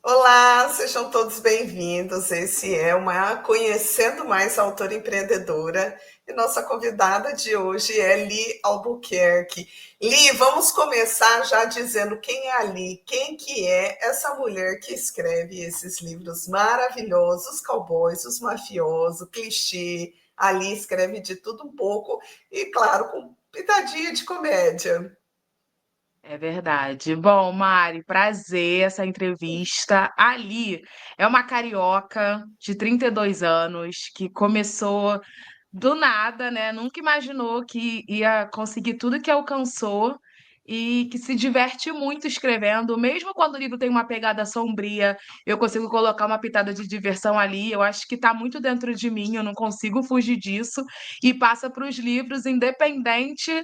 Olá, sejam todos bem-vindos. Esse é uma Conhecendo Mais a Autora Empreendedora e nossa convidada de hoje é Li Albuquerque. Li, vamos começar já dizendo quem é a Li, quem que é essa mulher que escreve esses livros maravilhosos, os cowboys, os mafiosos, clichê. A Li escreve de tudo um pouco e, claro, com pitadinha de comédia. É verdade. Bom, Mari, prazer essa entrevista. Ali é uma carioca de 32 anos que começou do nada, né? Nunca imaginou que ia conseguir tudo que alcançou e que se diverte muito escrevendo, mesmo quando o livro tem uma pegada sombria, eu consigo colocar uma pitada de diversão ali. Eu acho que está muito dentro de mim, eu não consigo fugir disso e passa para os livros, independente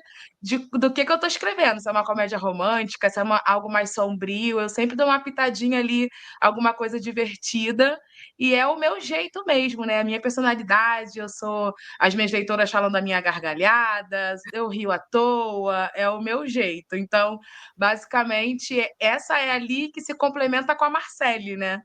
do que eu estou escrevendo. Se é uma comédia romântica, se é algo mais sombrio, eu sempre dou uma pitadinha ali, alguma coisa divertida. E é o meu jeito mesmo, né? A minha personalidade, eu sou. As minhas leitoras falam da minha gargalhada, eu rio à toa, é o meu jeito. Então, basicamente, essa é ali que se complementa com a Marcele, né?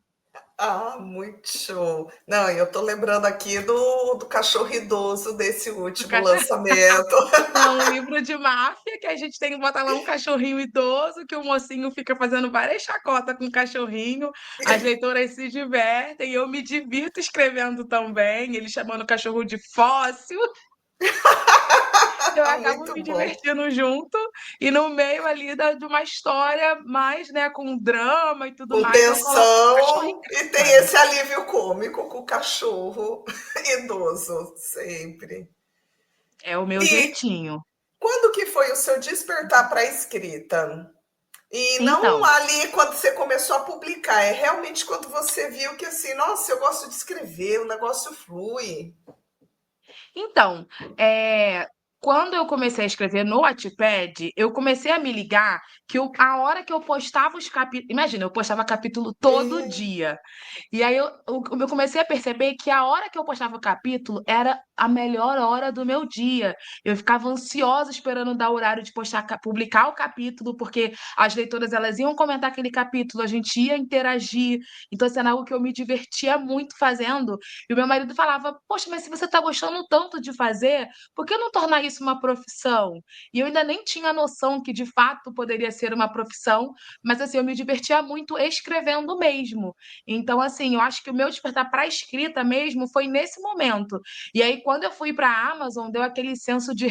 Ah, muito show. Não, eu tô lembrando aqui do cachorro idoso desse Do último cachorro. lançamento. É um livro de máfia que a gente tem que botar lá um cachorrinho idoso, que o mocinho fica fazendo várias chacotas com o cachorrinho, as leitoras se divertem, eu me divirto escrevendo também, ele chamando o cachorro de fóssil. Eu acabo Muito me bom. divertindo junto, e no meio ali de uma história mais, né, com drama e tudo Com mais, eu coloco um cachorro tensão e tem engraçado. esse alívio cômico com o cachorro idoso, sempre. É o meu E jeitinho. quando que foi o seu despertar para a escrita? E não Então, ali quando você começou a publicar, é realmente quando você viu que assim, nossa, eu gosto de escrever, o negócio flui. Então, é, quando eu comecei a escrever no Wattpad, eu comecei a me ligar que a hora que eu postava os capítulos. Imagina, eu postava capítulo todo É. dia. E aí eu comecei a perceber que a hora que eu postava o capítulo era a melhor hora do meu dia. Eu ficava ansiosa esperando dar o horário de postar, publicar o capítulo, porque as leitoras elas iam comentar aquele capítulo, a gente ia interagir. Então, assim, era algo que eu me divertia muito fazendo. E o meu marido falava: Poxa, mas se você está gostando tanto de fazer, por que não tornar isso uma profissão? E eu ainda nem tinha noção que de fato poderia ser uma profissão, mas assim, eu me divertia muito escrevendo mesmo. Então, assim, eu acho que o meu despertar para a escrita mesmo foi nesse momento. E aí, quando eu fui para a Amazon, deu aquele senso de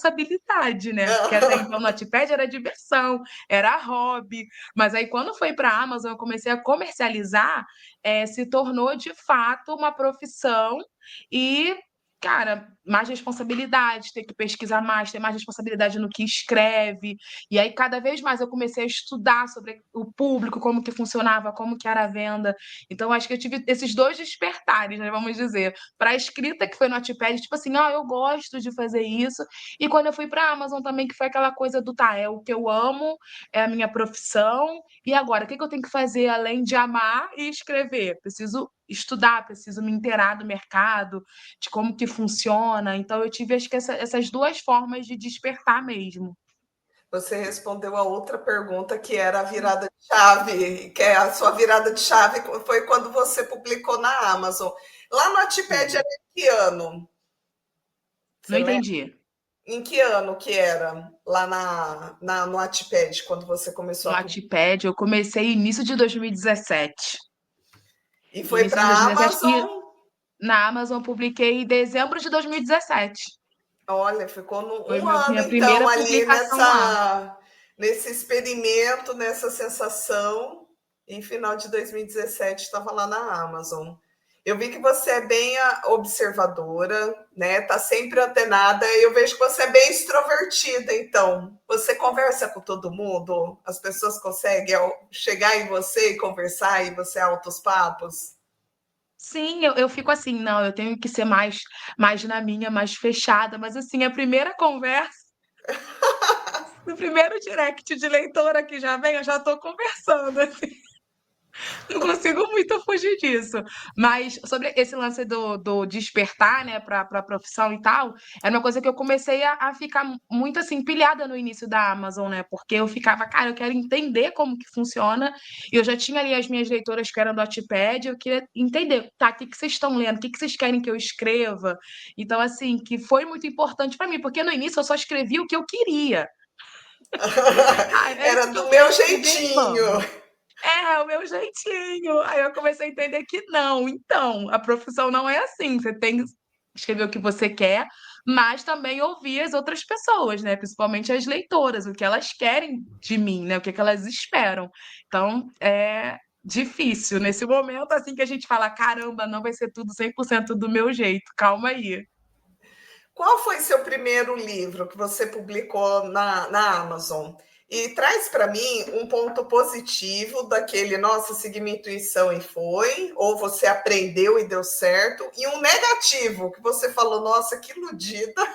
responsabilidade, né? Porque até então no Notepad era diversão, era hobby. Mas aí, quando foi para a Amazon, eu comecei a comercializar, se tornou de fato uma profissão e, cara, mais responsabilidade, ter que pesquisar mais, ter mais responsabilidade no que escreve. E aí, cada vez mais, eu comecei a estudar sobre o público, como que funcionava, como que era a venda. Então, acho que eu tive esses dois despertares, né, vamos dizer. Para a escrita, que foi no Notepad, tipo assim, eu gosto de fazer isso. E quando eu fui para a Amazon também, que foi aquela coisa do, tá, é o que eu amo, é a minha profissão, e agora, o que eu tenho que fazer além de amar e escrever? Preciso estudar, preciso me inteirar do mercado, de como que funciona. Então, eu tive, acho que essas duas formas de despertar mesmo. Você respondeu a outra pergunta que era a virada de chave, que é a sua virada de chave foi quando você publicou na Amazon. Lá no Wattpad Sim. era em que ano? Não Você lembra? entendi. Em que ano que era lá no Wattpad, quando você começou No a publicar? Wattpad, eu comecei início de 2017. E foi Início para de a 2017. E Amazon? na Amazon eu publiquei em dezembro de 2017. Olha, ficou Foi um ano minha então primeira ali publicação lá. nesse experimento, nessa sensação. Em final de 2017 estava lá na Amazon. Eu vi que você é bem observadora, né? Tá sempre antenada. Eu vejo que você é bem extrovertida, então. Você conversa com todo mundo? As pessoas conseguem chegar em você e conversar e você altos papos? Sim, eu fico assim, não, eu tenho que ser mais na minha, mais fechada, mas assim, a primeira conversa, no primeiro direct de leitora que já vem, eu já tô conversando, assim. não consigo muito fugir disso. Mas sobre esse lance do despertar, né, para a profissão e tal, era uma coisa que eu comecei a ficar muito assim, pilhada no início da Amazon, né? Porque eu ficava, cara, eu quero entender como que funciona. E eu já tinha ali as minhas leitoras que eram do Wattpad, eu queria entender, tá, o que que vocês estão lendo? O que que vocês querem que eu escreva? Então, assim, que foi muito importante para mim, porque no início eu só escrevia o que eu queria. Ah, é Era isso que eu do quero meu escrever, jeitinho. vamos. É o meu jeitinho. Aí eu comecei a entender que não. Então, a profissão não é assim. Você tem que escrever o que você quer, mas também ouvir as outras pessoas, né? Principalmente as leitoras, o que elas querem de mim, né? O que que elas esperam. Então, é difícil. Nesse momento, assim, que a gente fala, caramba, não vai ser tudo 100% do meu jeito. Calma aí. Qual foi seu primeiro livro que você publicou na Amazon? E traz para mim um ponto positivo daquele, nossa, segui minha intuição e foi, ou você aprendeu e deu certo, e um negativo, que você falou, nossa, que iludida.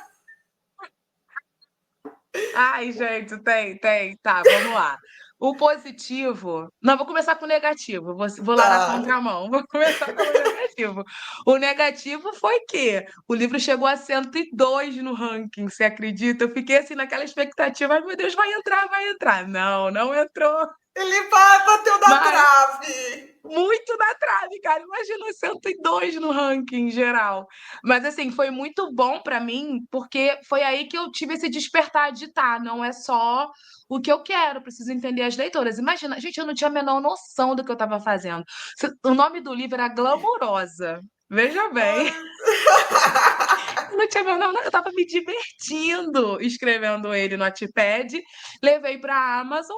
Ai, gente, tem. Tá, vamos lá. O positivo. Não, vou começar com o negativo. Vou lá na Tá. contramão. Vou começar pelo negativo. O negativo foi que o livro chegou a 102 no ranking, você acredita? Eu fiquei assim naquela expectativa. Ai, meu Deus, vai entrar, vai entrar. Não, não entrou. Ele vai, bateu na Mas trave. muito na trave, cara. Imagina 102 no ranking geral. Mas assim, foi muito bom pra mim, porque foi aí que eu tive esse despertar de tá, não é só o que eu quero, preciso entender as leitoras. Imagina, gente, eu não tinha a menor noção do que eu tava fazendo. O nome do livro era Glamurosa. Veja bem, eu não tinha a menor, eu tava me divertindo escrevendo ele no Wattpad, levei pra Amazon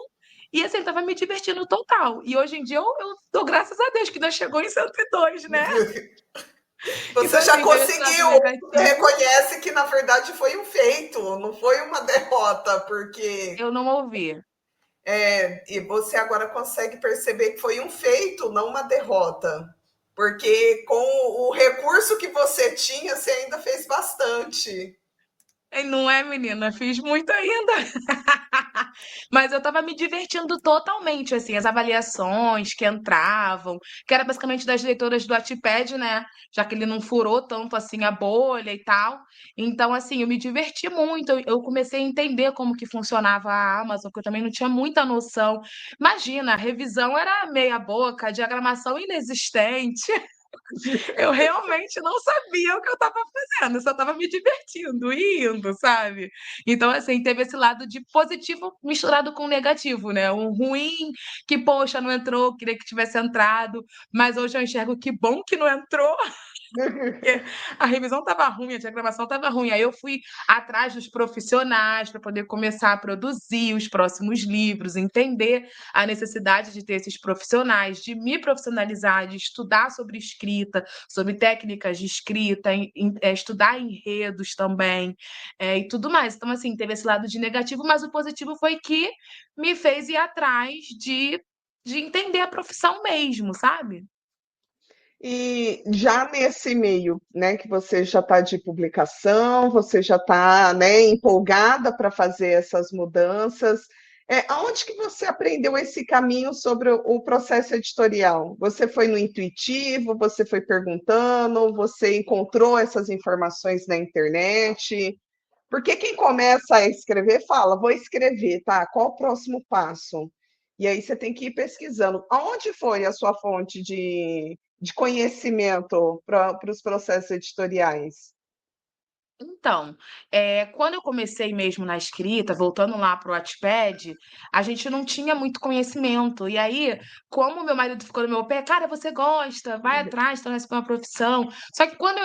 e assim, eu tava me divertindo total. E hoje em dia eu dou graças a Deus que ainda chegou em 102, né? Então, Você já assim, teve esse lado conseguiu, você negativo, reconhece que na verdade foi um feito, não foi uma derrota, porque eu não ouvi. e você agora consegue perceber que foi um feito, não uma derrota. Porque com o recurso que você tinha, você ainda fez bastante. E não é, menina? Fiz muito ainda. Mas eu tava me divertindo totalmente, assim, as avaliações que entravam, que era basicamente das leitoras do Wattpad, né? Já que ele não furou tanto assim a bolha e tal. Então, assim, eu me diverti muito. Eu comecei a entender como que funcionava a Amazon, que eu também não tinha muita noção. Imagina, a revisão era meia boca, a diagramação inexistente. Eu realmente não sabia o que eu estava fazendo, eu só estava me divertindo, indo, sabe? Então, assim, teve esse lado de positivo misturado com negativo, né? Um ruim, que, poxa, não entrou, queria que tivesse entrado, mas hoje eu enxergo que bom que não entrou, porque a revisão estava ruim, a diagramação estava ruim. Aí eu fui atrás dos profissionais para poder começar a produzir os próximos livros, entender a necessidade de ter esses profissionais, de me profissionalizar, de estudar sobre escrita, sobre técnicas de escrita, estudar enredos também, e tudo mais. Então, assim, teve esse lado de negativo, mas o positivo foi que me fez ir atrás de entender a profissão mesmo, sabe? E já nesse meio, né, que você já está de publicação, você já está, né, empolgada para fazer essas mudanças, aonde que você aprendeu esse caminho sobre o processo editorial? Você foi no intuitivo, você foi perguntando, você encontrou essas informações na internet? Porque quem começa a escrever fala, vou escrever, tá? Qual o próximo passo? E aí você tem que ir pesquisando. Aonde foi a sua fonte de conhecimento para os processos editoriais? Então, quando eu comecei mesmo na escrita, voltando lá para o Wattpad, a gente não tinha muito conhecimento. E aí, como meu marido ficou no meu pé, cara, você gosta, vai atrás, torna-se uma profissão. Só que quando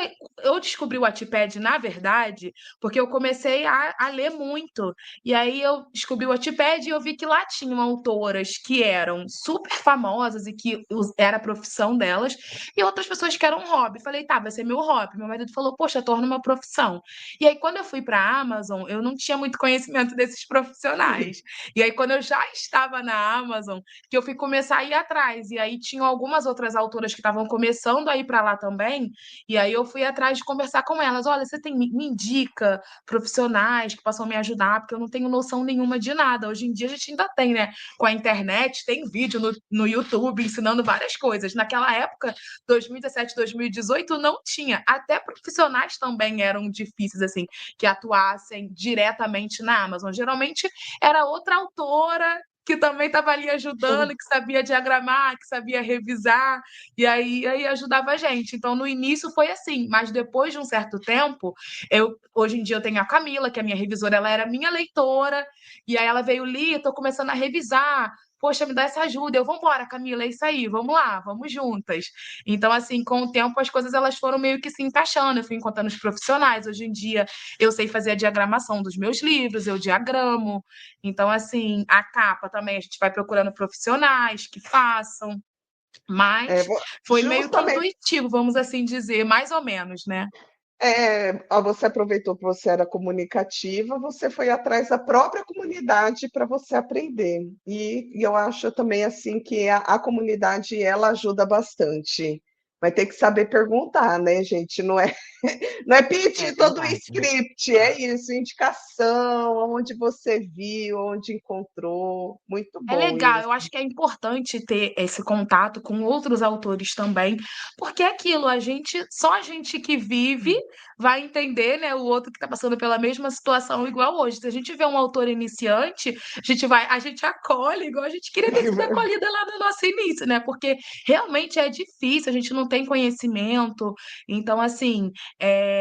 eu descobri o Wattpad, na verdade, porque eu comecei a ler muito. E aí eu descobri o Wattpad e eu vi que lá tinham autoras que eram super famosas e que era a profissão delas, e outras pessoas que eram hobby. Falei, tá, vai ser meu hobby. Meu marido falou, poxa, torna uma profissão. E aí, quando eu fui para a Amazon, eu não tinha muito conhecimento desses profissionais. E aí, quando eu já estava na Amazon, que eu fui começar a ir atrás. E aí, tinham algumas outras autoras que estavam começando a ir para lá também. E aí, eu fui atrás de conversar com elas. Olha, você me indica profissionais que possam me ajudar, porque eu não tenho noção nenhuma de nada. Hoje em dia, a gente ainda tem, né? Com a internet, tem vídeo no YouTube ensinando várias coisas. Naquela época, 2017, 2018, não tinha. Até profissionais também eram difíceis, assim, que atuassem diretamente na Amazon. Geralmente era outra autora que também estava ali ajudando, que sabia diagramar, que sabia revisar, e aí ajudava a gente. Então, no início foi assim, mas depois de um certo tempo, hoje em dia eu tenho a Camila, que é a minha revisora, ela era minha leitora, e aí ela veio, Li, estou começando a revisar, poxa, me dá essa ajuda. Eu, vambora, Camila, é isso aí, vamos lá, vamos juntas. Então, assim, com o tempo, as coisas elas foram meio que se encaixando. Eu fui encontrando os profissionais. Hoje em dia, eu sei fazer a diagramação dos meus livros, eu diagramo. Então, assim, a capa também, a gente vai procurando profissionais que façam. É, Mas foi meio que justamente. intuitivo, vamos assim dizer, mais ou menos, né? Você aproveitou que você era comunicativa, você foi atrás da própria comunidade para você aprender. E eu acho também assim que a comunidade ela ajuda bastante. Vai ter que saber perguntar, né, gente? Não é É pedir todo o verdade. script, é isso, indicação, onde você viu, onde encontrou. Muito É bom legal, isso. eu acho que é importante ter esse contato com outros autores também, porque é aquilo, só a gente que vive vai entender, né, o outro que está passando pela mesma situação igual hoje. Se a gente vê um autor iniciante, a gente acolhe igual a gente queria ter sido acolhida lá no nosso início, né? Porque realmente é difícil, a gente não tem conhecimento, então assim,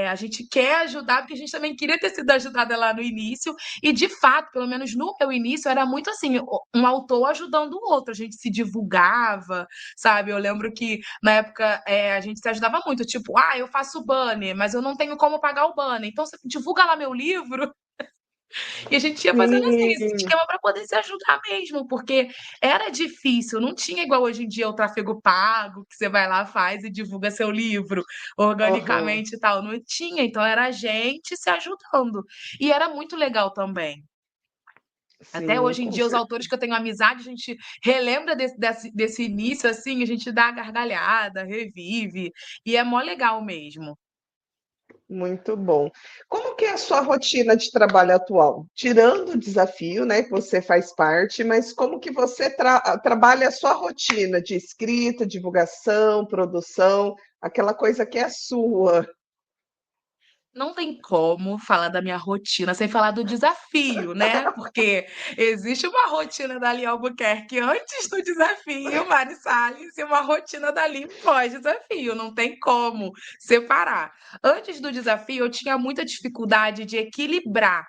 a gente quer ajudar, porque a gente também queria ter sido ajudada lá no início, e de fato, pelo menos no meu início, era muito assim, um autor ajudando o outro, a gente se divulgava, sabe? Eu lembro que na época a gente se ajudava muito, tipo, eu faço banner, mas eu não tenho como pagar o banner, então você divulga lá meu livro, e a gente ia fazendo assim, esse Sim, esquema para poder se ajudar mesmo, porque era difícil, não tinha igual hoje em dia o tráfego pago, que você vai lá, faz e divulga seu livro aham, organicamente e tal, não tinha, então era a gente se ajudando, e era muito legal também. Até sim, hoje em com dia, os certeza. autores que eu tenho amizade, a gente relembra desse início, assim, a gente dá a gargalhada, revive, e é mó legal mesmo. Muito bom. Como que é a sua rotina de trabalho atual? Tirando o desafio, né, que você faz parte, mas como que você trabalha a sua rotina de escrita, divulgação, produção, aquela coisa que é sua? Não tem como falar da minha rotina sem falar do desafio, né? Porque existe uma rotina da Li Albuquerque antes do desafio, Mari Salles, e uma rotina da Li pós-desafio. Não tem como separar. Antes do desafio, eu tinha muita dificuldade de equilibrar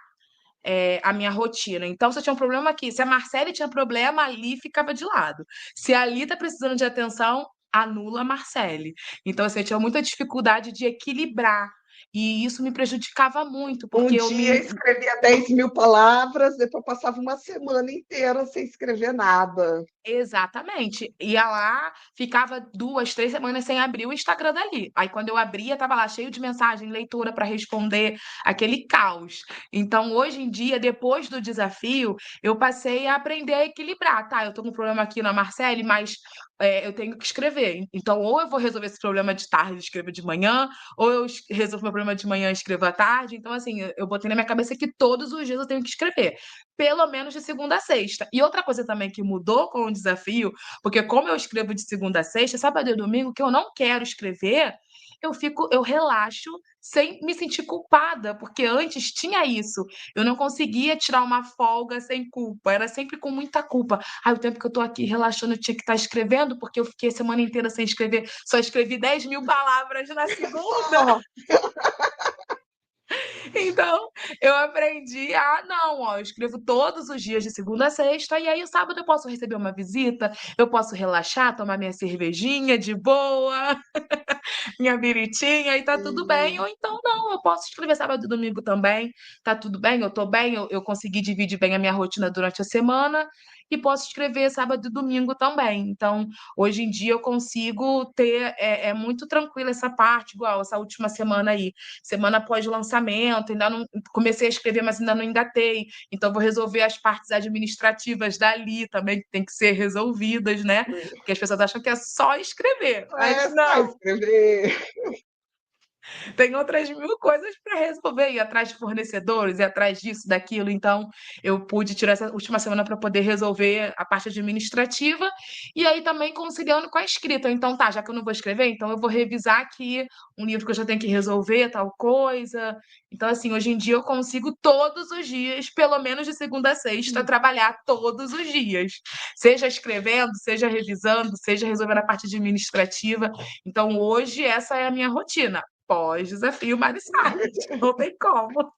a minha rotina. Então, se eu tinha um problema aqui, se a Marcele tinha problema, a Li ficava de lado. Se a Li tá precisando de atenção, anula a Marcele. Então, assim, eu tinha muita dificuldade de equilibrar. E isso me prejudicava muito, Um porque eu dia me, escrevia 10.000 palavras, depois passava uma semana inteira sem escrever nada. Exatamente. Ia lá, ficava 2, 3 semanas sem abrir o Instagram dali. Aí, quando eu abria, tava lá cheio de mensagem, leitura para responder, aquele caos. Então, hoje em dia, depois do desafio, eu passei a aprender a equilibrar. Tá, eu tô com um problema aqui na Marcele, mas eu tenho que escrever. Então, ou eu vou resolver esse problema de tarde e escrevo de manhã, ou eu resolvo meu problema de manhã e escrevo à tarde. Então, assim, eu botei na minha cabeça que todos os dias eu tenho que escrever pelo menos de segunda a sexta. E outra coisa também que mudou com o desafio, porque como eu escrevo de segunda a sexta, sábado e domingo, que eu não quero escrever, eu relaxo sem me sentir culpada, porque antes tinha isso. Eu não conseguia tirar uma folga sem culpa, era sempre com muita culpa. O tempo que eu tô aqui relaxando, eu tinha que estar escrevendo, porque eu fiquei a semana inteira sem escrever, só escrevi 10.000 palavras na segunda. Só. Então, eu aprendi não, ó, eu escrevo todos os dias de segunda a sexta, e aí o sábado eu posso receber uma visita, eu posso relaxar, tomar minha cervejinha de boa, minha biritinha, e tá tudo bem. Ou então, não, eu posso escrever sábado e domingo também, tá tudo bem, eu tô bem, eu consegui dividir bem a minha rotina durante a semana, e posso escrever sábado e domingo também. Então, hoje em dia eu consigo ter, é muito tranquila essa parte, igual essa última semana aí, semana após o lançamento, ainda não comecei a escrever, mas ainda não engatei, então vou resolver as partes administrativas dali também, que tem que ser resolvidas, né? Porque as pessoas acham que é só escrever, Não mas é só não, escrever. tem outras mil coisas para resolver, ir atrás de fornecedores, ir atrás disso, daquilo. Então, eu pude tirar essa última semana para poder resolver a parte administrativa e aí também conciliando com a escrita. Então, tá, já que eu não vou escrever, então eu vou revisar aqui um livro que eu já tenho que resolver, tal coisa. Então, assim, hoje em dia eu consigo todos os dias, pelo menos de segunda a sexta, trabalhar todos os dias. Seja escrevendo, seja revisando, seja resolvendo a parte administrativa. Então, hoje, essa é a minha rotina. Pós-desafio Marissarte. Não tem como.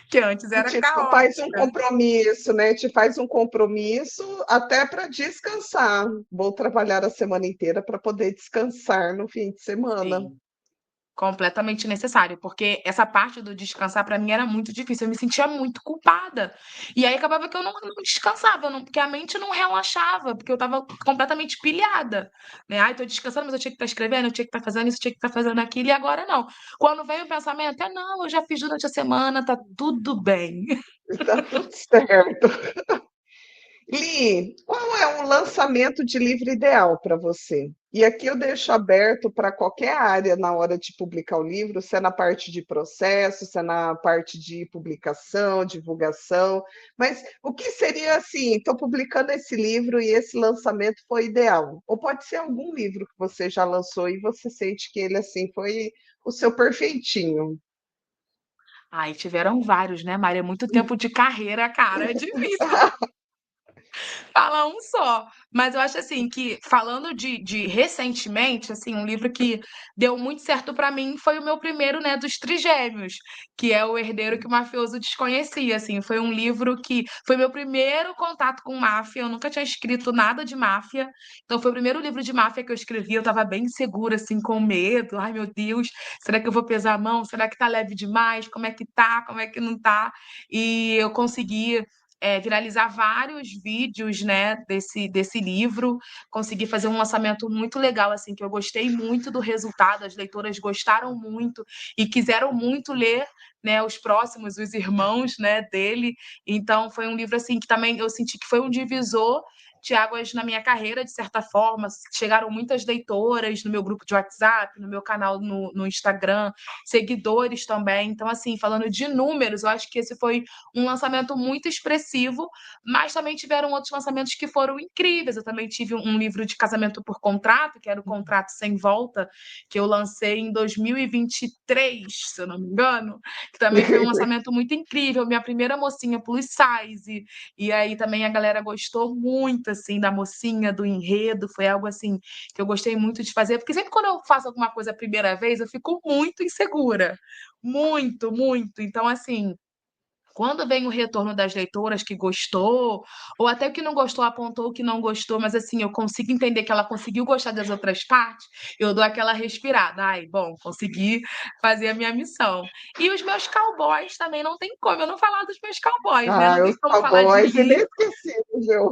Que antes E era te faz um caótica. compromisso, né? Te faz um compromisso até para descansar. Vou trabalhar a semana inteira para poder descansar no fim de semana. Sim, completamente necessário, porque essa parte do descansar para mim era muito difícil, eu me sentia muito culpada. E aí acabava que eu não descansava, porque a mente não relaxava, porque eu estava completamente pilhada, né? Ai, tô descansando, mas eu tinha que estar escrevendo, eu tinha que estar fazendo isso, eu tinha que estar fazendo aquilo, e agora não. Quando vem o pensamento, não, eu já fiz durante a semana, tá tudo bem. Tá tudo certo. Li, qual é o lançamento de livro ideal para você? E aqui eu deixo aberto para qualquer área na hora de publicar o livro, se é na parte de processo, se é na parte de publicação, divulgação, mas o que seria assim, estou publicando esse livro e esse lançamento foi ideal? Ou pode ser algum livro que você já lançou e você sente que ele assim foi o seu perfeitinho. Ai, tiveram vários, né, Maria? Muito tempo de carreira, cara, é difícil falar um só. Mas eu acho assim que, falando de recentemente, assim, um livro que deu muito certo pra mim foi o meu primeiro, né, dos Trigêmeos, que é O Herdeiro que o Mafioso Desconhecia. Assim, foi um livro que foi meu primeiro contato com máfia. Eu nunca tinha escrito nada de máfia. Então, foi o primeiro livro de máfia que eu escrevi. Eu tava bem insegura, assim, com medo. Ai, meu Deus, será que eu vou pesar a mão? Será que tá leve demais? Como é que tá? Como é que não tá? E eu consegui viralizar vários vídeos, né, desse livro, consegui fazer um lançamento muito legal, assim, que eu gostei muito do resultado, as leitoras gostaram muito e quiseram muito ler, né, os próximos, os irmãos, né, dele. Então foi um livro assim que também eu senti que foi um divisor de águas na minha carreira, de certa forma. Chegaram muitas leitoras no meu grupo de WhatsApp, no meu canal no Instagram, seguidores também. Então, assim, falando de números, eu acho que esse foi um lançamento muito expressivo, mas também tiveram outros lançamentos que foram incríveis. Eu também tive um livro de casamento por contrato, que era o Contrato Sem Volta, que eu lancei em 2023, se eu não me engano, que também foi um lançamento muito incrível, minha primeira mocinha plus size, e aí também a galera gostou muito, assim, da mocinha, do enredo, foi algo, assim, que eu gostei muito de fazer, porque sempre quando eu faço alguma coisa a primeira vez, eu fico muito insegura, muito, muito. Então, assim, quando vem o retorno das leitoras que gostou, ou até que não gostou, apontou que não gostou, mas assim, eu consigo entender que ela conseguiu gostar das outras partes, eu dou aquela respirada. Ai, bom, consegui fazer a minha missão. E os meus cowboys também não tem como eu não falar dos meus cowboys, né? Ah, Não tem os como falar de cowboys, Lee, inesquecível.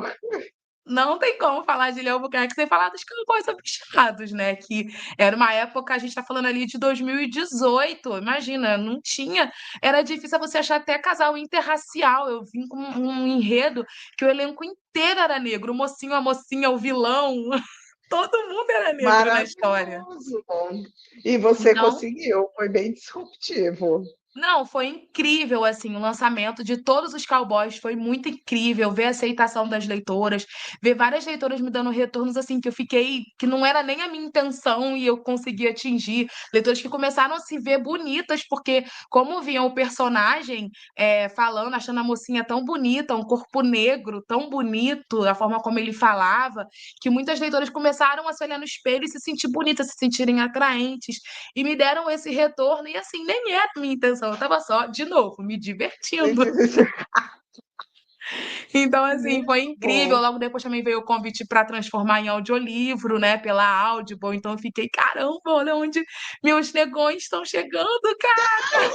não tem como falar de Léo Bucarque sem falar dos cowboys obstinados, né? Que era uma época, a gente tá falando ali de 2018, imagina, não tinha. Era difícil você achar até casal interracial. Eu vim com um enredo que o elenco inteiro era negro, o mocinho, a mocinha, o vilão, todo mundo era negro na história. Maravilhoso. E você Então, conseguiu, foi bem disruptivo. não, foi incrível, assim, o lançamento de todos os cowboys foi muito incrível, ver a aceitação das leitoras, ver várias leitoras me dando retornos, assim, que eu fiquei, que não era nem a minha intenção e eu consegui atingir, leitoras que começaram a se ver bonitas, porque como viam o personagem falando, achando a mocinha tão bonita, um corpo negro tão bonito, a forma como ele falava, que muitas leitoras começaram a se olhar no espelho e se sentir bonitas, se sentirem atraentes, e me deram esse retorno, e assim, nem era a minha intenção, eu estava só, de novo, me divertindo. Então, assim, foi Muito incrível. bom. Logo depois também veio o convite para transformar em audiolivro, né, pela Audible. Então, eu fiquei, caramba, olha onde meus negões estão chegando, cara.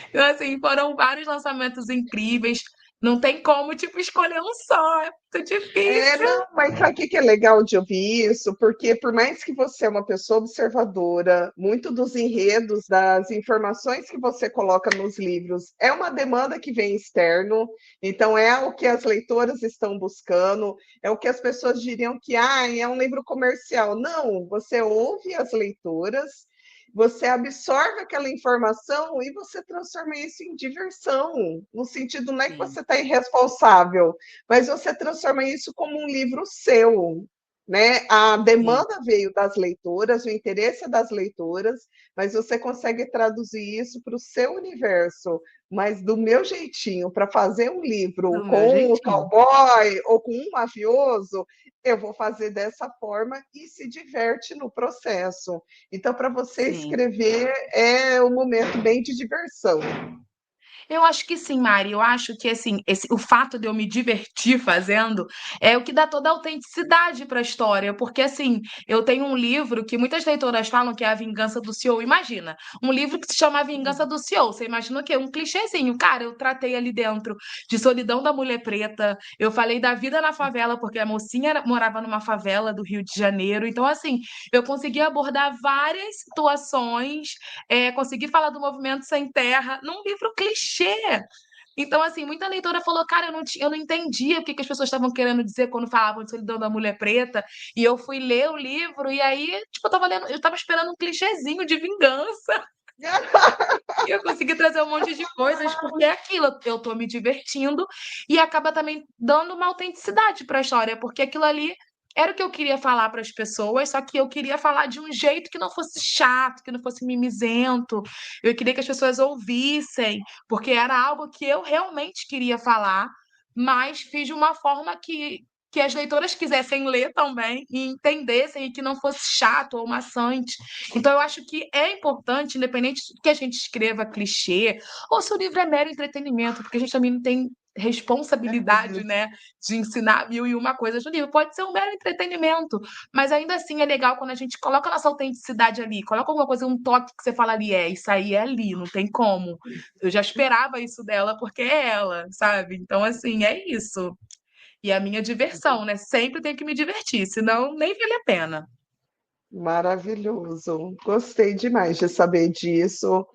Então, assim, foram vários lançamentos incríveis. Não tem como, tipo, escolher um só. É muito difícil. Não, mas sabe o que que é legal de ouvir isso? Porque por mais que você é uma pessoa observadora, muito dos enredos, das informações que você coloca nos livros é uma demanda que vem externo, então é o que as leitoras estão buscando, é o que as pessoas diriam que é um livro comercial. Não, você ouve as leitoras, você absorve aquela informação e você transforma isso em diversão, no sentido não é que Sim, você está irresponsável, mas você transforma isso como um livro seu, né? A sim. demanda veio das leitoras, o interesse é das leitoras, mas você consegue traduzir isso para o seu universo, mas do meu jeitinho, para fazer um livro Do meu com um jeitinho. cowboy ou com um mafioso, eu vou fazer dessa forma e se diverte no processo. Então, para você Sim. escrever é um momento bem de diversão. Eu acho que sim, Mari. Eu acho que assim, o fato de eu me divertir fazendo é o que dá toda a autenticidade para a história. Porque assim, eu tenho um livro que muitas leitoras falam que é A Vingança do CEO. Imagina, um livro que se chama A Vingança do CEO. Você imagina o quê? Um clichêzinho. Cara, eu tratei ali dentro de solidão da mulher preta. Eu falei da vida na favela, porque a mocinha morava numa favela do Rio de Janeiro. Então, assim, eu consegui abordar várias situações, consegui falar do movimento sem terra num livro clichê. Então, assim, muita leitora falou, cara, eu não entendia o que as pessoas estavam querendo dizer quando falavam de solidão da mulher preta. E eu fui ler o livro, e aí, tipo, eu tava esperando um clichêzinho de vingança. E eu consegui trazer um monte de coisas, porque é aquilo, eu tô me divertindo e acaba também dando uma autenticidade para a história, porque aquilo ali era o que eu queria falar para as pessoas, só que eu queria falar de um jeito que não fosse chato, que não fosse mimizento. Eu queria que as pessoas ouvissem, porque era algo que eu realmente queria falar, mas fiz de uma forma que as leitoras quisessem ler também e entendessem e que não fosse chato ou maçante. Então, eu acho que é importante, independente do que a gente escreva clichê, ou se o livro é mero entretenimento, porque a gente também não tem responsabilidade, né, de ensinar mil e uma coisas no livro. Pode ser um mero entretenimento, mas ainda assim é legal quando a gente coloca a nossa autenticidade ali, coloca alguma coisa, um toque que você fala ali, isso aí é ali, não tem como. Eu já esperava isso dela porque é ela, sabe? Então, assim, é isso. E a minha diversão, né? Sempre tenho que me divertir, senão nem vale a pena. Maravilhoso. Gostei demais de saber disso.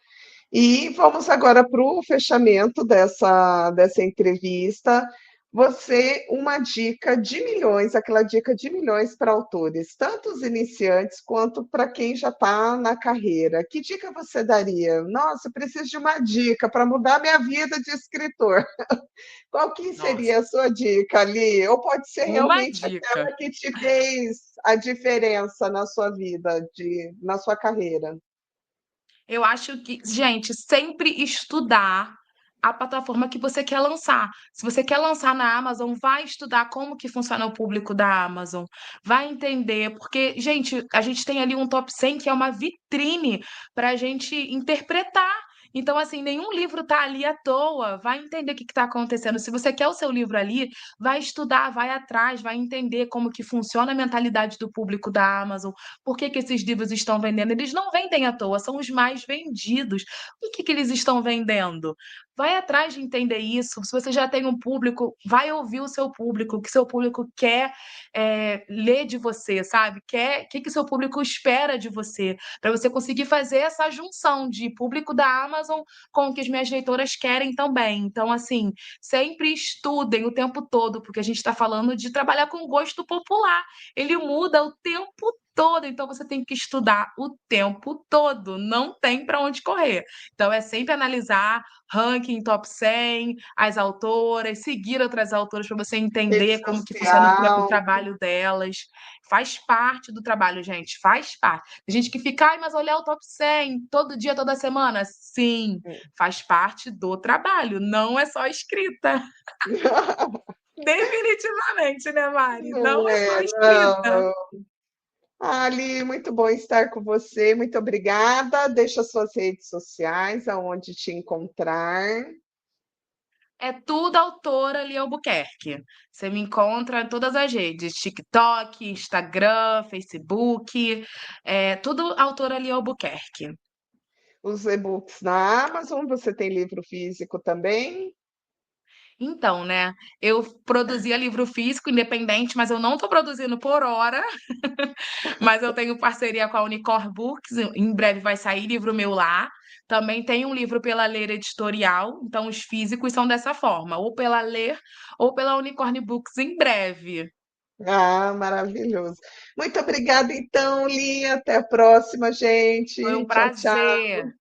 E vamos agora para o fechamento dessa entrevista. Você, uma dica de milhões, aquela dica de milhões para autores, tanto os iniciantes quanto para quem já está na carreira. Que dica você daria? Nossa, eu preciso de uma dica para mudar minha vida de escritor. Qual que Nossa, seria a sua dica ali? Ou pode ser uma realmente dica. aquela que te fez a diferença na sua vida, na sua carreira? Eu acho que, gente, sempre estudar a plataforma que você quer lançar. Se você quer lançar na Amazon, vai estudar como que funciona o público da Amazon. Vai entender, porque, gente, a gente tem ali um top 100 que é uma vitrine para a gente interpretar. Então, assim, nenhum livro tá ali à toa. Vai entender o que está acontecendo. Se você quer o seu livro ali, vai estudar, vai atrás, vai entender como que funciona a mentalidade do público da Amazon, por que que esses livros estão vendendo? Eles não vendem à toa, são os mais vendidos. Por que que eles estão vendendo? Vai atrás de entender isso. Se você já tem um público, vai ouvir o seu público, o que seu público quer ler de você, sabe? O que que seu público espera de você, para você conseguir fazer essa junção de público da Amazon com o que as minhas leitoras querem também. Então, assim, sempre estudem o tempo todo, porque a gente está falando de trabalhar com gosto popular. Ele muda o tempo todo, então você tem que estudar o tempo todo, não tem para onde correr. Então é sempre analisar ranking top 100, as autoras, seguir outras autoras para você Rede entender como que funciona o social. trabalho delas. Faz parte do trabalho, gente, faz parte. Tem gente que fica, ai, mas olhar o top 100 todo dia, toda semana. Sim, faz parte do trabalho, não é só escrita. Definitivamente, né, Mari? Não Não é só é, escrita. não. Ali, muito bom estar com você. Muito obrigada. Deixa suas redes sociais, aonde te encontrar. É tudo autora ali Albuquerque. Você me encontra em todas as redes: TikTok, Instagram, Facebook, tudo autora ali Albuquerque. Os e-books na Amazon, você tem livro físico também? Então, né, eu produzia livro físico independente, mas eu não estou produzindo por hora, mas eu tenho parceria com a Unicorn Books, em breve vai sair livro meu lá. Também tem um livro pela Ler Editorial, então os físicos são dessa forma, ou pela Ler ou pela Unicorn Books em breve. Ah, maravilhoso. Muito obrigada, então, Lia. Até a próxima, Foi um gente. Tchau, tchau. prazer.